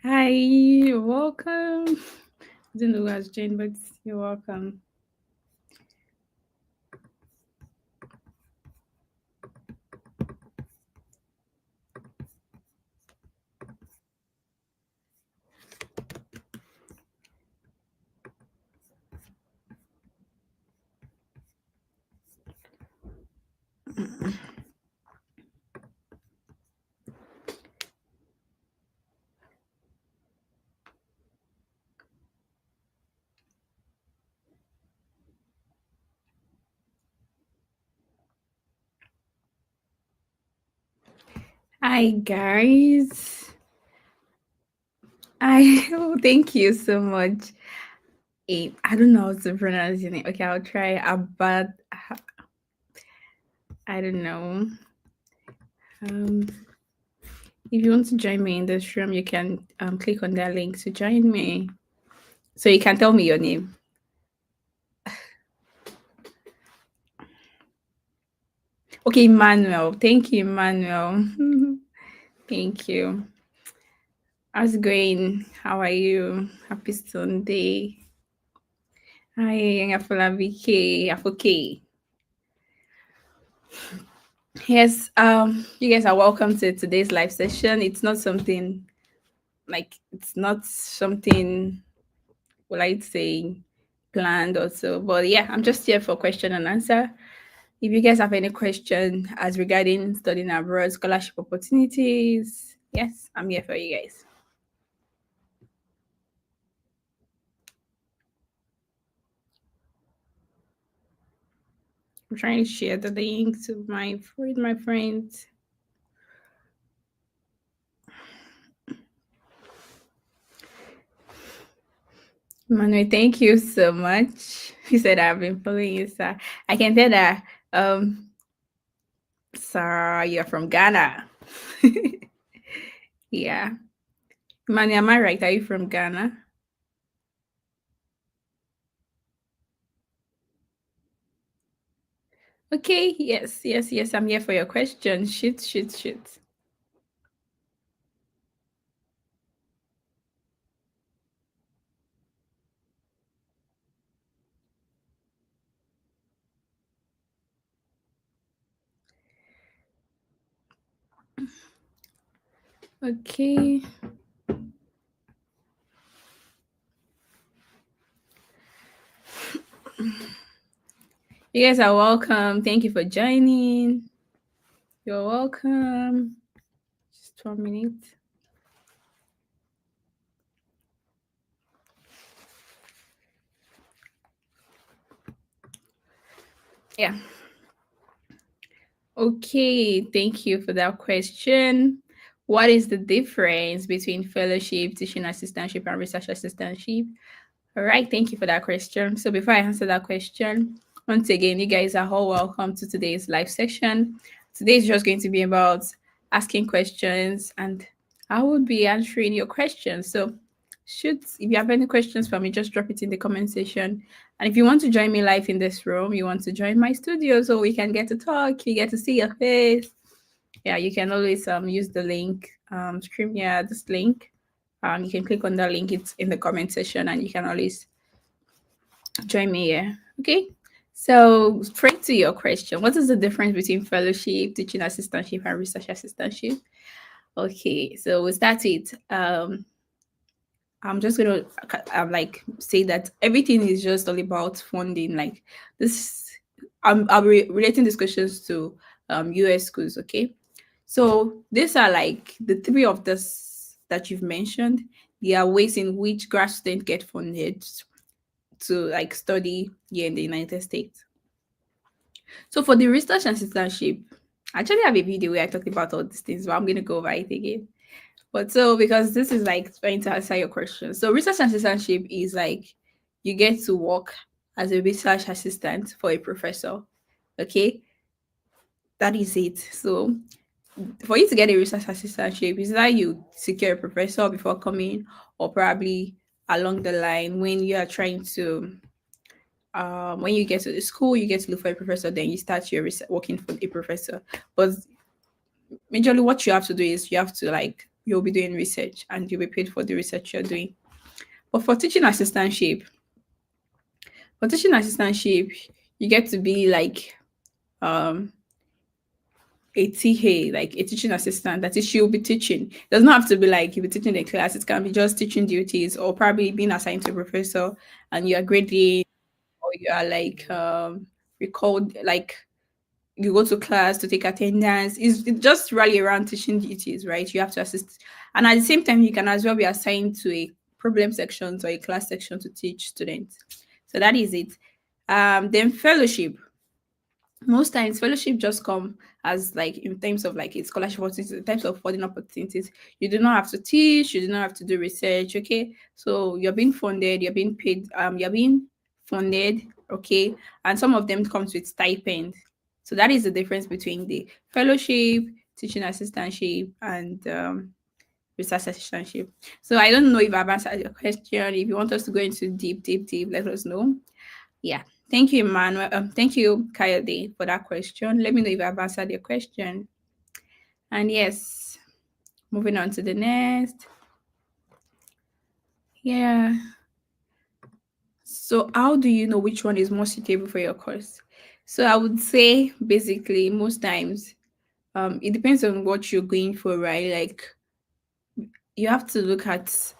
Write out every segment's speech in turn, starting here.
Hi, you're welcome. I don't know who has joined, but you're welcome. Hi, guys. Thank you so much. I don't know how to pronounce your name. Okay, I'll try. Abad. I don't know. Um, if you want to join me in this room, you can click on that link to join me. So you can tell me your name. Okay, Emmanuel. Thank you, Emmanuel. Thank you. How's it going? How are you? Happy Sunday. Hi, Afolabi Afoke. Yes, you guys are welcome to today's live session. It's not something, well, I'd say planned or so. But yeah, I'm just here for question and answer. If you guys have any question as regarding studying abroad, scholarship opportunities, yes, I'm here for you guys. I'm trying to share the link to my friends. Manuel, thank you so much. He said I've been following you, sir. I can tell that sir, you're from Ghana. Yeah. Manuel, am I right? Are you from Ghana? Okay, yes. I'm here for your question. Shoot. Okay. You guys are welcome. Thank you for joining. You're welcome. Just 1 minute. Yeah. Okay, thank you for that question. What is the difference between fellowship, teaching assistantship, and research assistantship? All right, thank you for that question. So before I answer that question, once again, you guys are all welcome to today's live section. Today is just going to be about asking questions, and I will be answering your questions. So shoot, if you have any questions for me, just drop it in the comment section. And if you want to join me live in this room, you want to join my studio so we can get to talk, you get to see your face. Yeah, you can always use the link, stream here, this link. You can click on that link, it's in the comment section, and you can always join me here. Okay. So straight to your question. What is the difference between fellowship, teaching assistantship, and research assistantship? Okay, so we start with I'm just gonna like say that everything is just all about funding. Like this, I'll be relating these questions to US schools. Okay, so these are like the three of this that you've mentioned. There are ways in which grad students get funded to like study here in the United States. So for the research assistantship, I actually have a video where I talked about all these things, but I'm gonna go over it again. But so because this is like trying to answer your question. So research assistantship is like you get to work as a research assistant for a professor. Okay, that is it. So for you to get a research assistantship, is that you secure a professor before coming, or probably along the line when you are trying to when you get to the school, you get to look for a professor, then you start working for a professor. But majorly what you have to do is you have to like you'll be doing research and you'll be paid for the research you're doing. But for teaching assistantship, you get to be like um a TA, like a teaching assistant. That is, she'll be teaching. It does not have to be like you'll be teaching the class. It can be just teaching duties or probably being assigned to a professor and you are grading or you are like recalled, like you go to class to take attendance. It's just really around teaching duties, right? You have to assist. And at the same time, you can as well be assigned to a problem section or a class section to teach students. So that is it. Then fellowship. Most times fellowship just come as like in terms of like a scholarship opportunities, in terms of funding opportunities. You do not have to teach, you do not have to do research, okay? So you're being funded, you're being paid, you're being funded, okay? And some of them comes with stipend. So that is the difference between the fellowship, teaching assistantship, and research assistantship. So I don't know if I've answered your question. If you want us to go into deep, let us know. Yeah. Thank you, Emmanuel. Thank you, Kayode, for that question. Let me know if I've answered your question. And yes, moving on to the next. Yeah. So, how do you know which one is more suitable for your course? So, I would say basically most times, it depends on what you're going for, right? Like, you have to look at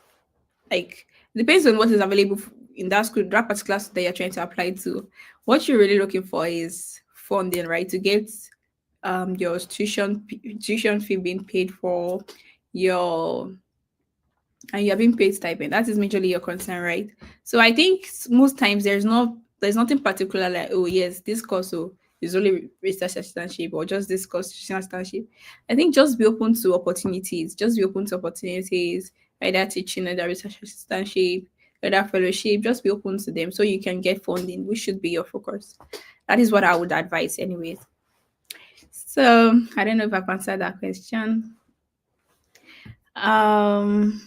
like it depends on what is available in that school, that particular school that you're trying to apply to. What you're really looking for is funding, right? To get your tuition fee being paid for, your and you're being paid stipend. That is majorly your concern, right? So I think most times there's nothing particular like, oh yes, this course is only research assistantship or just this course teaching assistantship. I think just be open to opportunities. Just be open to opportunities, either teaching, either research assistantship, either fellowship. Just be open to them so you can get funding, which should be your focus. That is what I would advise, anyways. So I don't know if I've answered that question. Um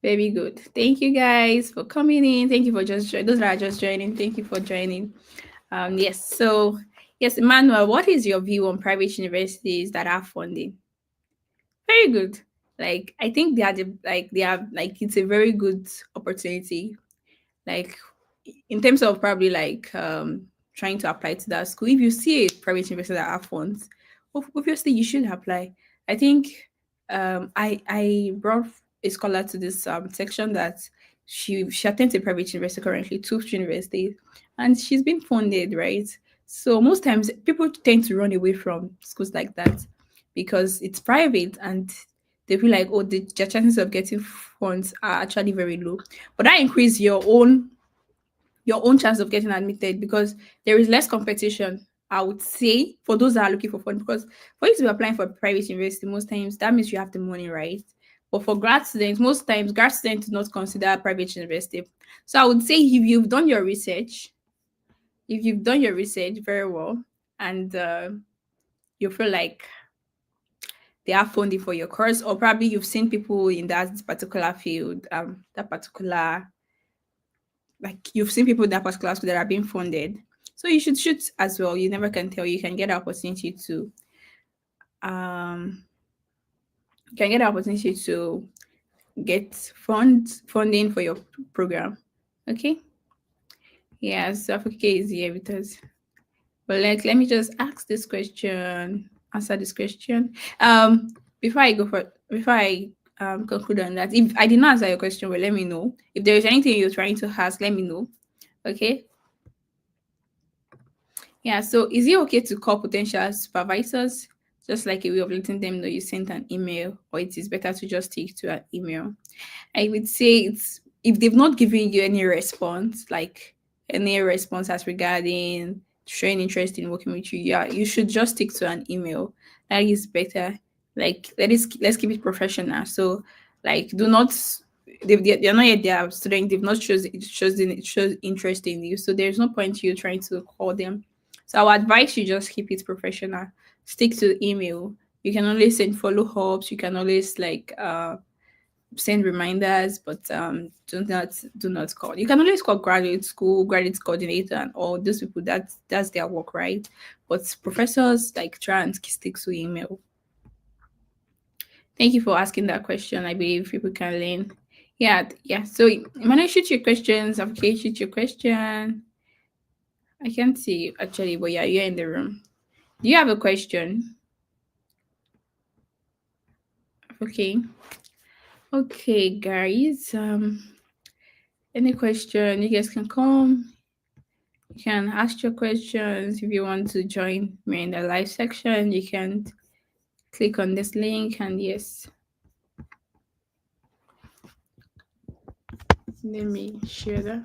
Very good. Thank you guys for coming in. Thank you for those that are just joining. Thank you for joining. Yes. So yes, Emmanuel, what is your view on private universities that are funding? Very good. Like I think they are like it's a very good opportunity. Like in terms of probably like trying to apply to that school. If you see a private university that have funds, obviously you should apply. I think I brought a scholar to this section that she attends a private university currently, Tufts University, and she's been funded, right? So most times people tend to run away from schools like that because it's private and they feel like, oh, their chances of getting funds are actually very low. But that increase your own chance of getting admitted because there is less competition. I would say for those that are looking for fun, because for you to be applying for a private university, most times that means you have the money, right? But for grad students, most times grad students do not consider private university. So I would say if you've done your research very well, and you feel like they have funding for your course, or probably you've seen people in that particular field, that particular like you've seen people in that particular school that are being funded. So you should shoot as well. You never can tell. Um you can get the opportunity to get funding for your program. Okay. Yeah, so Africa is here with us. But like let me just answer this question. Before I go for before I conclude on that. If I did not answer your question, well let me know. If there is anything you're trying to ask, let me know. Okay. Yeah, so is it okay to call potential supervisors just like a way of letting them know you sent an email, or it is better to just stick to an email? I would say it's if they've not given you any response as regarding showing interest in working with you, yeah, you should just stick to an email. That is better. Like let's keep it professional. So like do not they're not yet their student, they've not shows interest in you. So there's no point you trying to call them. So I would advise you just keep it professional. Stick to the email. You can always send follow-ups, you can always like send reminders, but do not call. You can always call graduate school, graduate coordinator, and all those people. That's their work, right? But professors like try and stick to email. Thank you for asking that question. I believe people can learn. Yeah. So, when I shoot your questions, okay, shoot your question. I can't see you actually, but yeah, you're in the room. Do you have a question? Okay. Okay, guys. Any question, you guys can come. You can ask your questions. If you want to join me in the live section, you can click on this link and yes. Let me share that.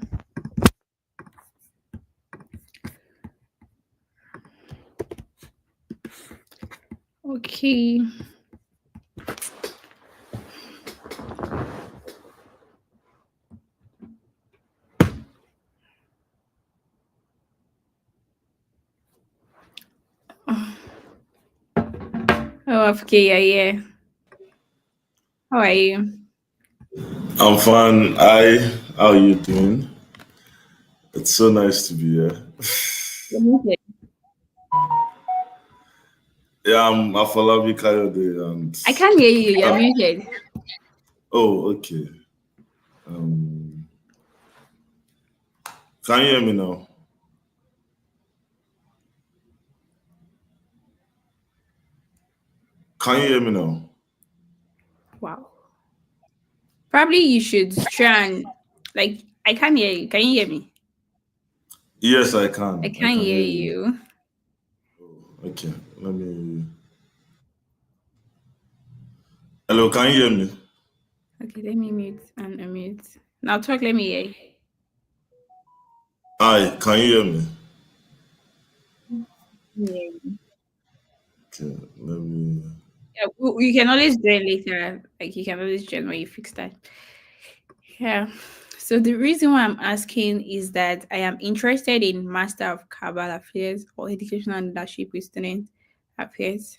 Okay. Oh, okay, yeah. How are you? I'm fine. How are you doing? It's so nice to be here. You're muted. Yeah, I'm Afolabi Kayode, and I can't hear you. You're uh, muted. oh, okay. Um, can you hear me now? Can you hear me now? Wow. Probably you should try and like I can't hear you. Can you hear me? Yes, I I can. I can't can hear hear you. you. Okay, let me. Hello, can you hear me? Okay, let me mute and unmute. Now talk, let me hear you. Hi, can you hear me? Yeah. Okay, let me. Yeah, you can always join later. Like you can always join when you fix that. Yeah. So the reason why I'm asking is that I am interested in Master of Cabal Affairs or Educational Leadership with Student Affairs.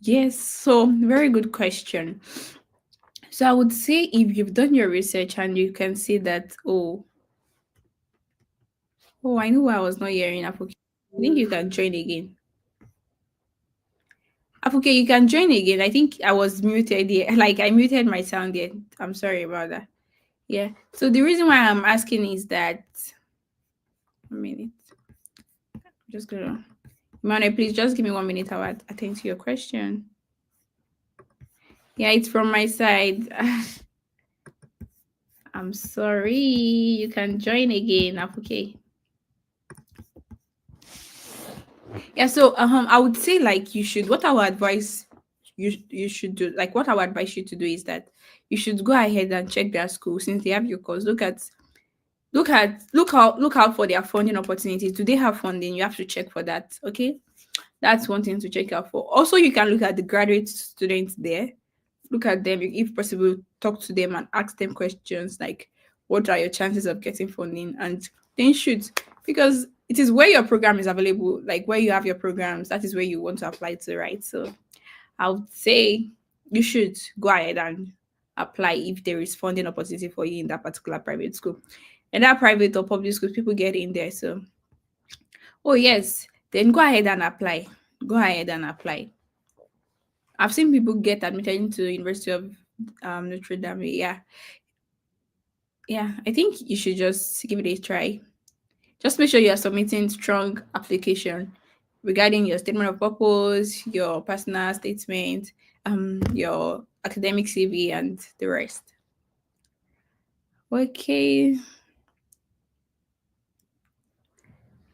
Yes. So very good question. So I would say if you've done your research and you can see that I knew why I was not hearing Afuke. I think you can join again. Afuke, you can join again. I think I was muted here. Like I muted my sound here. I'm sorry about that. Yeah. So the reason why I'm asking is that a minute. I'm just gonna Mane, please just give me 1 minute. I'll attend to your question. Yeah, it's from my side. I'm sorry. You can join again, Afuke. Yeah, so I would say like you should what I would advise you should do like what I would advise you to do is that you should go ahead and check their school since they have your course. Look out for their funding opportunities. Do they have funding? You have to check for that. Okay. That's one thing to check out for. Also, you can look at the graduate students there. Look at them, if possible, talk to them and ask them questions like, what are your chances of getting funding? And then shoot, because it is where your program is available, like where you have your programs, that is where you want to apply to, right? So I would say you should go ahead and apply if there is funding opportunity for you in that particular private school. And that private or public school, people get in there. So, oh yes, then go ahead and apply. Go ahead and apply. I've seen people get admitted into University of Notre Dame. Yeah. I think you should just give it a try. Just make sure you are submitting strong application regarding your statement of purpose, your personal statement, your academic CV, and the rest. Okay.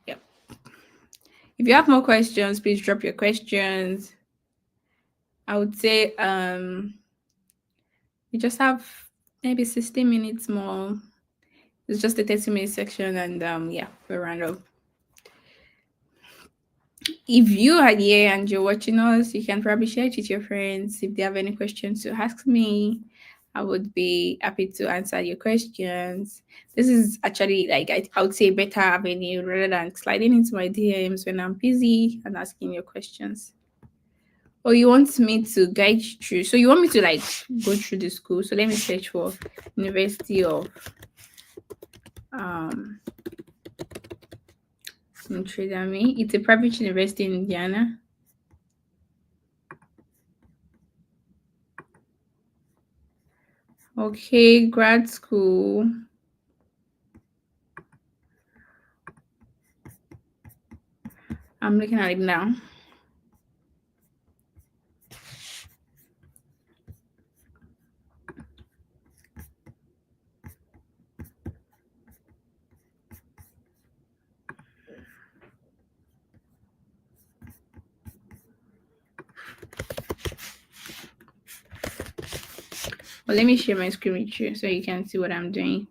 Yep. If you have more questions, please drop your questions. I would say we just have maybe 60 minutes more. It's just a 30-minute section, and yeah, we'll round up. If you are here and you're watching us, you can probably share it with your friends. If they have any questions to ask me, I would be happy to answer your questions. This is actually like I would say better avenue rather than sliding into my DMs when I'm busy and asking your questions. Or you want me to guide you through? So you want me to like go through the school? So let me search for University of um Notre Dame. It's a private university in Indiana. Okay, grad school. I'm looking at it now. But let me share my screen with you so you can see what I'm doing.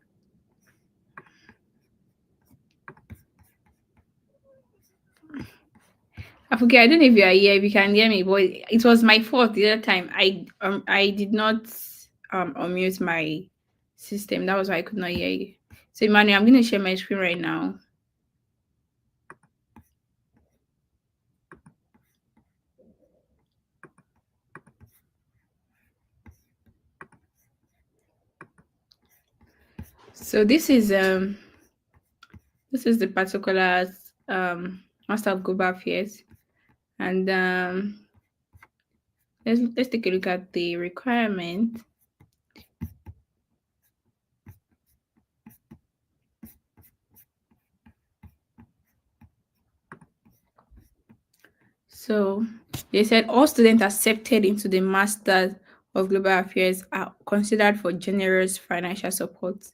I forget. I don't know if you are here. If you can hear me, but it was my fault the other time. I did not unmute my system. That was why I could not hear you. So Emmanuel, I'm going to share my screen right now. So this is the particular Master of Global Affairs, and let's take a look at the requirement. So they said all students accepted into the Master of Global Affairs are considered for generous financial support.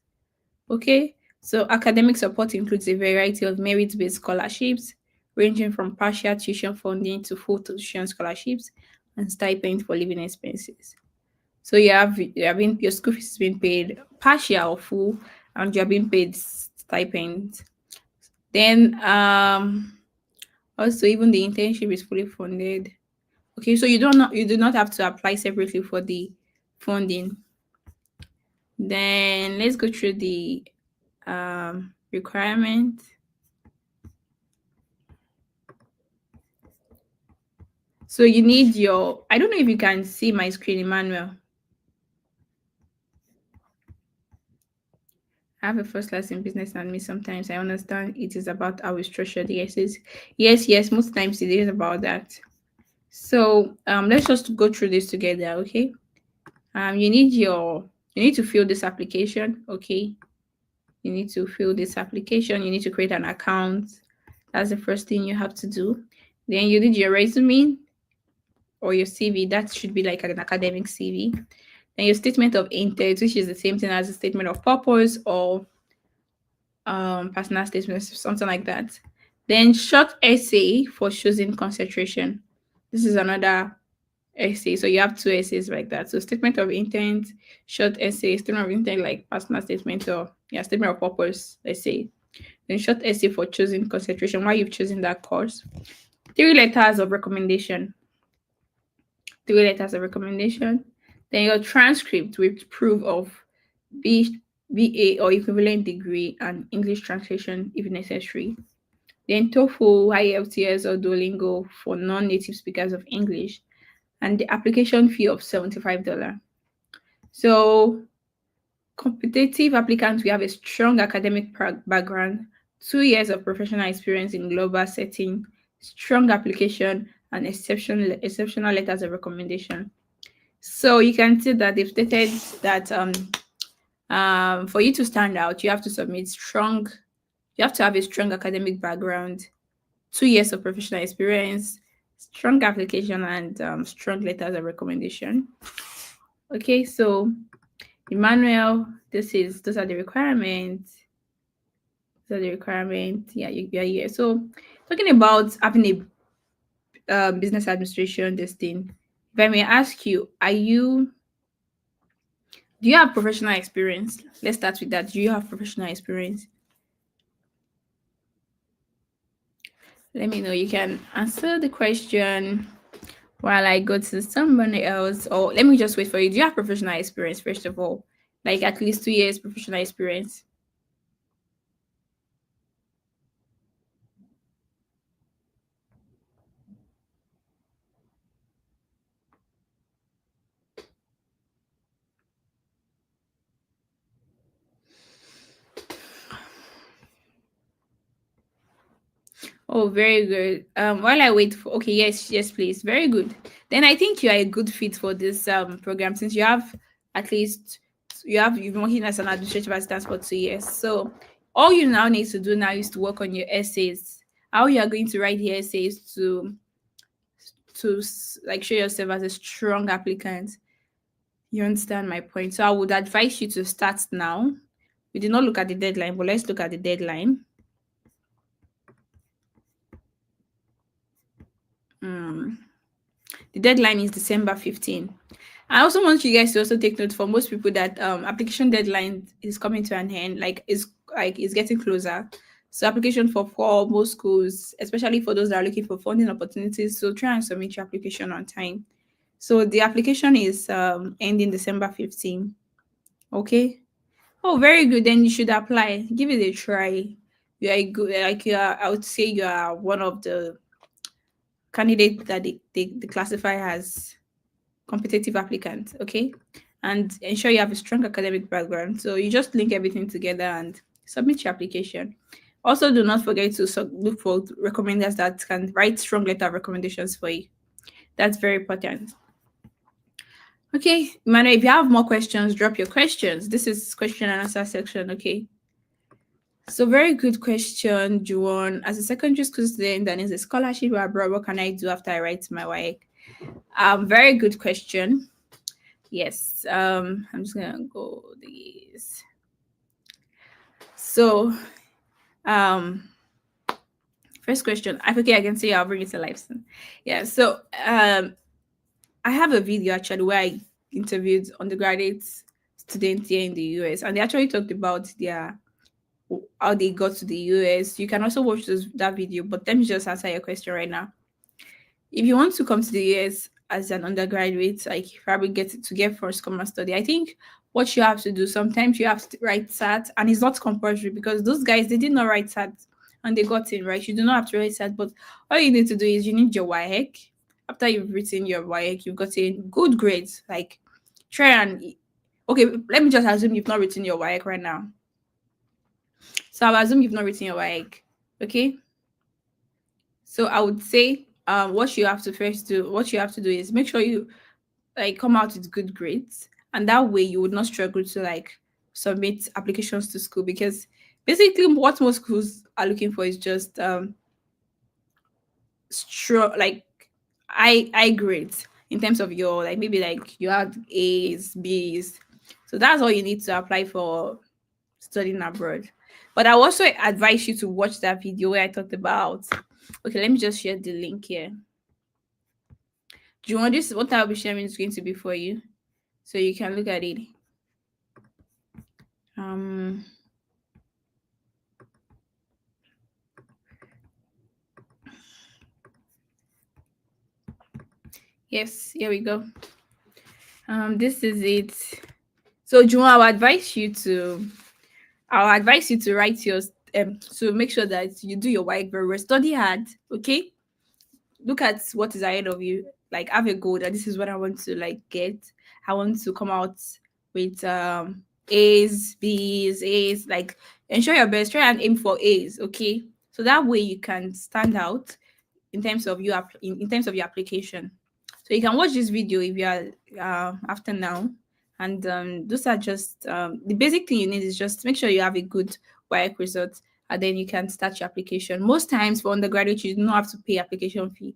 Okay, so academic support includes a variety of merit-based scholarships, ranging from partial tuition funding to full tuition scholarships and stipend for living expenses. So your school fees is being paid partial or full, and you're being paid stipend. Then also even the internship is fully funded. Okay, so you do not have to apply separately for the funding. Then let's go through the requirement. So you need your, I don't know if you can see my screen, Emmanuel. I have a first class in business and me. Sometimes I understand it is about how we structure the essays. Yes, most times it is about that. So let's just go through this together, okay? You need to fill this application, okay? You need to fill this application. You need to create an account. That's the first thing you have to do. Then you need your resume or your CV. That should be like an academic CV. Then your statement of intent, which is the same thing as a statement of purpose or personal statement, something like that. Then short essay for choosing concentration. This is another essay. So you have two essays like that. So statement of intent, short essay, statement of intent like personal statement or statement of purpose, let's say. Then short essay for choosing concentration, why you've chosen that course. 3 letters of recommendation. 3 letters of recommendation. Then your transcript with proof of BA or equivalent degree and English translation if necessary. Then TOEFL, IELTS or Duolingo for non-native speakers of English, and the application fee of $75. So competitive applicants, we have a strong academic background, 2 years of professional experience in global setting, strong application, and exceptional letters of recommendation. So you can see that they've stated that for you to stand out, you have to you have to have a strong academic background, 2 years of professional experience, strong application, and strong letters of recommendation. Okay, so Emmanuel, those are the requirements. Those are the requirements. Yeah, you're here. So talking about having a business administration, this thing. If I may ask you, do you have professional experience? Let's start with that. Do you have professional experience? Let me know. You can answer the question while I go to somebody else. Or let me just wait for you. Do you have professional experience, first of all? Like at least 2 years professional experience? Oh, very good. While I wait for, okay, yes, please. Very good. Then I think you are a good fit for this program since you have at least you've been working as an administrative assistant for 2 years. So all you now need to do now is to work on your essays. How you are going to write the essays to like show yourself as a strong applicant. You understand my point? So I would advise you to start now. We did not look at the deadline, but let's look at the deadline. The deadline is December 15. I also want you guys to also take note for most people that application deadline is coming to an end, is getting closer. So application for most schools, especially for those that are looking for funding opportunities, so try and submit your application on time. So the application is ending December 15. Okay. Oh, very good. Then you should apply. Give it a try. You are good. I would say you are one of the candidates that they classify as competitive applicant. Okay. And ensure you have a strong academic background. So you just link everything together and submit your application. Also, do not forget to look for recommenders that can write strong letter of recommendations for you. That's very important. Okay, Emmanuel, if you have more questions, drop your questions. This is question and answer section, okay? So very good question, Juwon. As a secondary school student that is a scholarship abroad, what can I do after I write my WAEC? Very good question. Yes, I'm just gonna go these. So, first question. Okay, I can see I'll bring it to life soon. Yeah, so I have a video actually where I interviewed undergraduate students here in the US, and they actually talked about how they got to the US. You can also watch that video, but let me just answer your question right now. If you want to come to the US as an undergraduate, like probably get first common study, I think what you have to do, sometimes you have to write SAT, and it's not compulsory because those guys, they did not write SAT and they got in, right? You do not have to write SAT, but all you need to do is you need your WAEC. After you've written your WAEC, you've gotten good grades. Like, try and okay, let me just assume you've not written your WAEC right now. So I'll assume you've not written your WAEC, okay? So I would say what you have to do is make sure you come out with good grades, and that way you would not struggle to submit applications to school, because basically what most schools are looking for is just high grades in terms of your maybe you had A's, B's. So that's all you need to apply for studying abroad. But I also advise you to watch that video where I talked about. Okay, let me just share the link here. Do you want this? What I'll be sharing is going to be for you, so you can look at it. Yes, here we go. This is it. So, Juwon, I'll advise you to write your to make sure that you do your WAEC very well. Study hard, okay? Look at what is ahead of you. Have a goal that this is what I want to get. I want to come out with A's, B's, A's. Ensure your best. Try and aim for A's, okay? So that way you can stand out in terms of your application. So you can watch this video if you are after now. And those are just the basic thing you need is just make sure you have a good WAEC result, and then you can start your application. Most times for undergraduate, you do not have to pay application fee.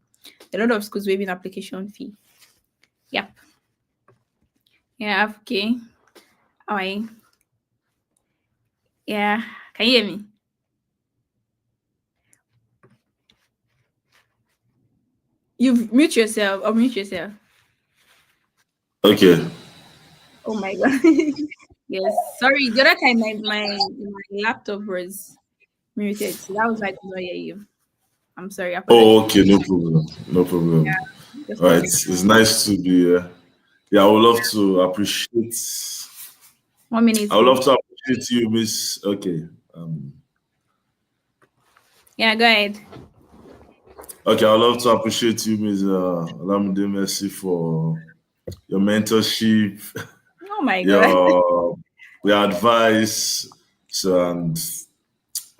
A lot of schools waiving application fee. Yep. Yeah, okay. All right. Yeah. Can you hear me? You mute yourself or mute yourself. Okay. Oh my god. Yes. Sorry. The other time my laptop was muted, so that was why I could not hear you. I'm sorry. Oh, okay. No problem. No problem. Yeah, all right. It's nice to be here. Yeah, I would love to appreciate. 1 minute. I would love to appreciate you, Miss. Okay. Yeah, go ahead. Okay, I'd love to appreciate you, Ms. Olamide Mercy, for your mentorship. Oh my God. Your advice. And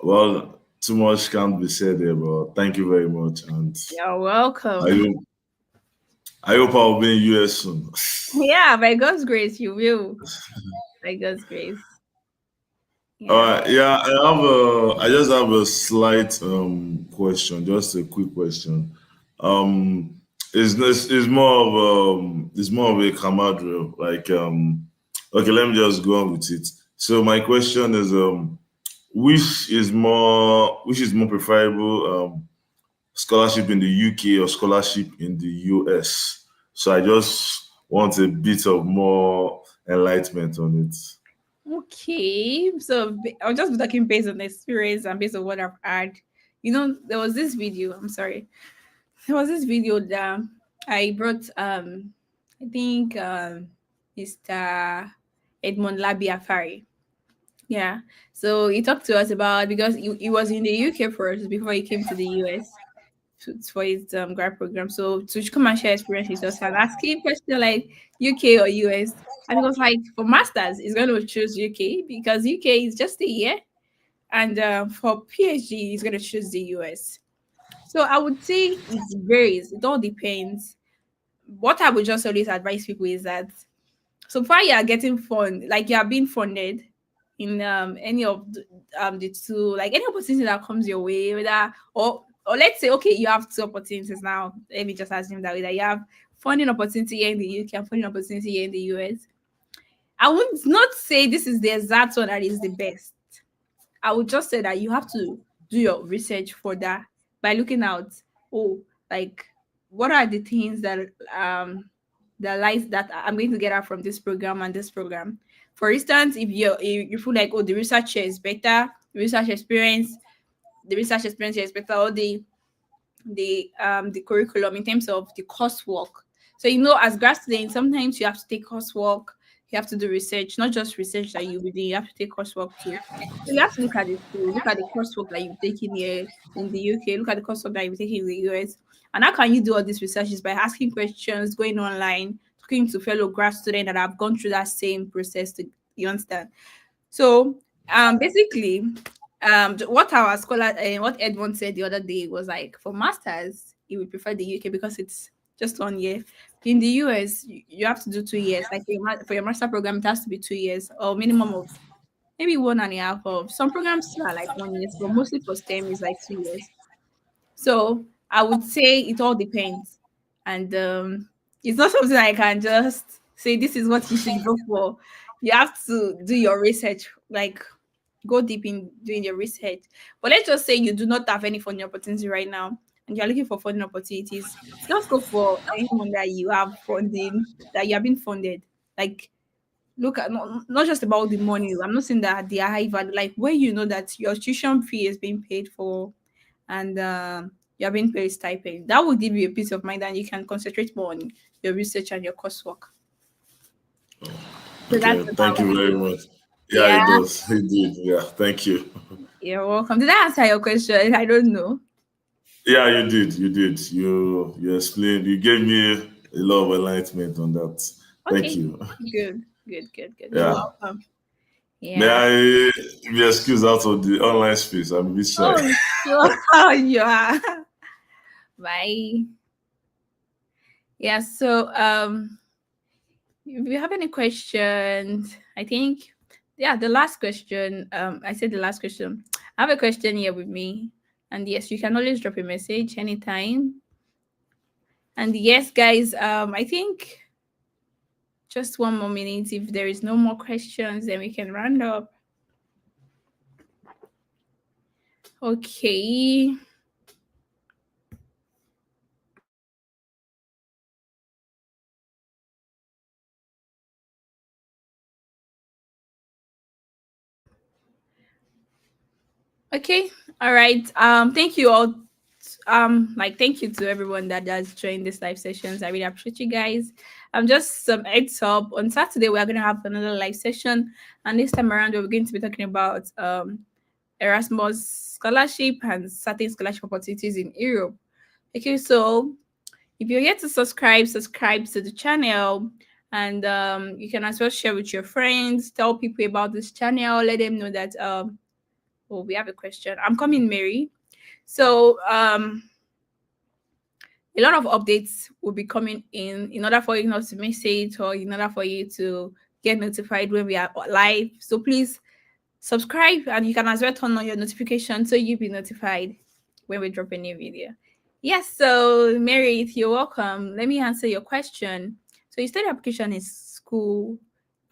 well, too much can't be said there, but thank you very much. And you're welcome. I hope I'll be in US soon. Yeah, by God's grace, you will. By God's grace. All Yeah. right, yeah, I just have a slight question, just a quick question. Um, is more of a camaraderie, like okay, let me just go on with it. So my question is which is more preferable, scholarship in the UK or scholarship in the US? So I just want a bit of more enlightenment on it. Okay. So I'll just be talking based on experience and based on what I've had. There was this video. I'm sorry. There was this video that I brought. I think Mr. Edmond Labiafari. Yeah. So he talked to us about because he was in the UK first before he came to the US for his grad program. So to come and share experience with us and ask him question like UK or US. And he was like, for masters, he's going to choose UK because UK is just a year, and for PhD, he's going to choose the US. So I would say it varies. It all depends. What I would just always advise people is that so far you are getting fund, like you are being funded in any of the two, like any opportunity that comes your way, whether or let's say okay, you have two opportunities now. Let me just assume that way that you have funding opportunity here in the UK and funding opportunity here in the US. I would not say this is the exact one that is the best. I would just say that you have to do your research for that by looking out, oh, like what are the things that the lights that I'm going to get out from this program and this program. For instance, if you feel like, oh, the research here is better, the research experience here is better, or the curriculum in terms of the coursework. So as grad students, sometimes you have to take coursework, you have to do research, not just research that you will do, you have to take coursework too. So you have to look at the school, look at the coursework that you've taken here in the UK, look at the coursework that you've taken in the US. And how can you do all these researches? By asking questions, going online, talking to fellow grad students that have gone through that same process to you understand. So basically, what our scholar what Edmond said the other day was like for masters, he would prefer the UK because it's just 1 year. In the US, you have to do 2 years. Like for your master program, it has to be 2 years or minimum of maybe one and a half. Of some programs are like 1 year, but mostly for STEM is like 2 years. So I would say it all depends, and it's not something I can just say this is what you should go for. You have to do your research, like go deep in doing your research. But let's just say you do not have any funding opportunity right now, and you're looking for funding opportunities. Just go for anyone that you have funding, that you have been funded. Like look at not just about the money. I'm not saying that they are high value, like where you know that your tuition fee is being paid for and you're being paid stipend. That will give you a peace of mind and you can concentrate more on your research and your coursework. So that's Okay, thank about you very much. Yeah, yeah, it does. It did. Yeah, thank you. you're welcome. Did I answer your question? I don't know. Yeah, you did. You did. You explained. You gave me a lot of enlightenment on that. Thank Okay. you. Good. Good. Good. Good. You're Yeah. welcome. May Yeah. I be excused out of the online space? I'm a bit shy. Oh, sure. Oh, you are. Bye. Yeah. So, if you have any questions, I think, yeah, the last question. I said the last question. I have a question here with me, and yes, you can always drop a message anytime. And yes, guys, I think just 1 more minute. If there is no more questions, then we can round up. Okay. Okay. All right. Thank you all. Thank you to everyone that has joined this live sessions. I really appreciate you guys. Just some heads up. On Saturday, we're gonna have another live session, and this time around, we're going to be talking about Erasmus scholarship and certain scholarship opportunities in Europe. Okay, so if you're yet to subscribe to the channel, and you can as well share with your friends, tell people about this channel, let them know that oh, we have a question. I'm coming, Mary. So a lot of updates will be coming in order for you not to miss it or in order for you to get notified when we are live. So please subscribe, and you can as well turn on your notification so you'll be notified when we drop a new video. Yes, so Mary, you're welcome. Let me answer your question. So you study application in school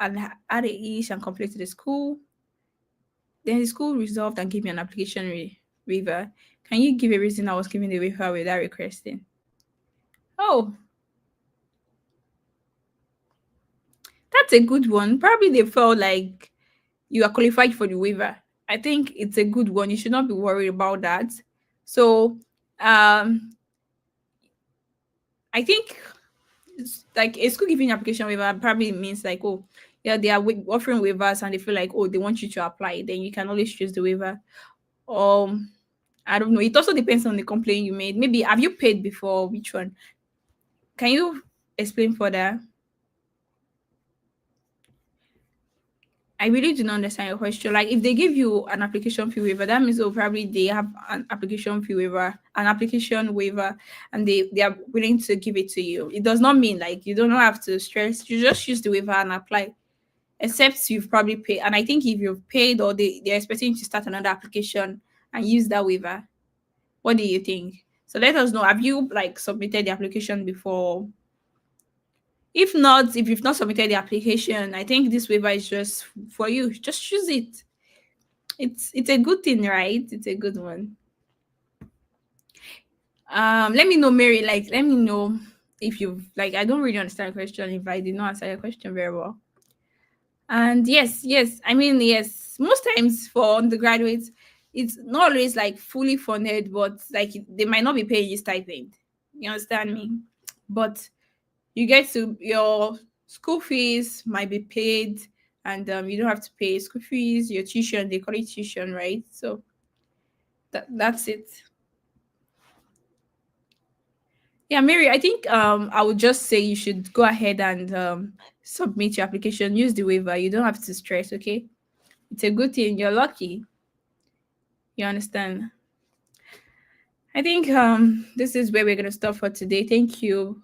and had a ish and completed the school. Then the school resolved and gave me an application waiver. Can you give a reason I was given the waiver without requesting? Oh, that's a good one. Probably they felt like you are qualified for the waiver. I think it's a good one. You should not be worried about that. So, I think it's like a school giving application waiver probably means like, oh, yeah, they are offering waivers and they feel like, oh, they want you to apply. Then you can always choose the waiver. I don't know. It also depends on the complaint you made. Maybe have you paid before? Which one? Can you explain further? I really do not understand your question. Like, if they give you an application fee waiver, that means, oh, probably they have an application fee waiver, an application waiver, and they are willing to give it to you. It does not mean like you don't have to stress. You just use the waiver and apply, except you've probably paid. And I think if you've paid or they're expecting you to start another application and use that waiver, what do you think? So let us know. Have you like submitted the application before? If not, if you've not submitted the application, I think this waiver is just for you. Just choose it. It's a good thing, right? It's a good one. Let me know, Mary. Like, let me know if you've like. I don't really understand the question if I did not answer your question very well. And yes, I mean, yes. Most times for undergraduates, it's not always like fully funded, but like they might not be paying you stipend. You understand me? But you get to your school fees might be paid, and you don't have to pay school fees, your tuition, they call it tuition, right? So that's it. Yeah, Mary, I think I would just say you should go ahead and submit your application, use the waiver. You don't have to stress, okay? It's a good thing. You're lucky. You understand? I think this is where we're gonna stop for today. Thank you,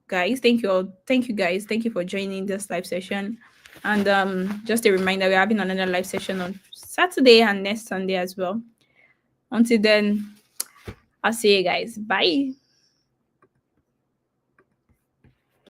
guys. Thank you all. Thank you, guys. Thank you for joining this live session. And just a reminder, we're having another live session on Saturday and next Sunday as well. Until then, I'll see you guys. Bye.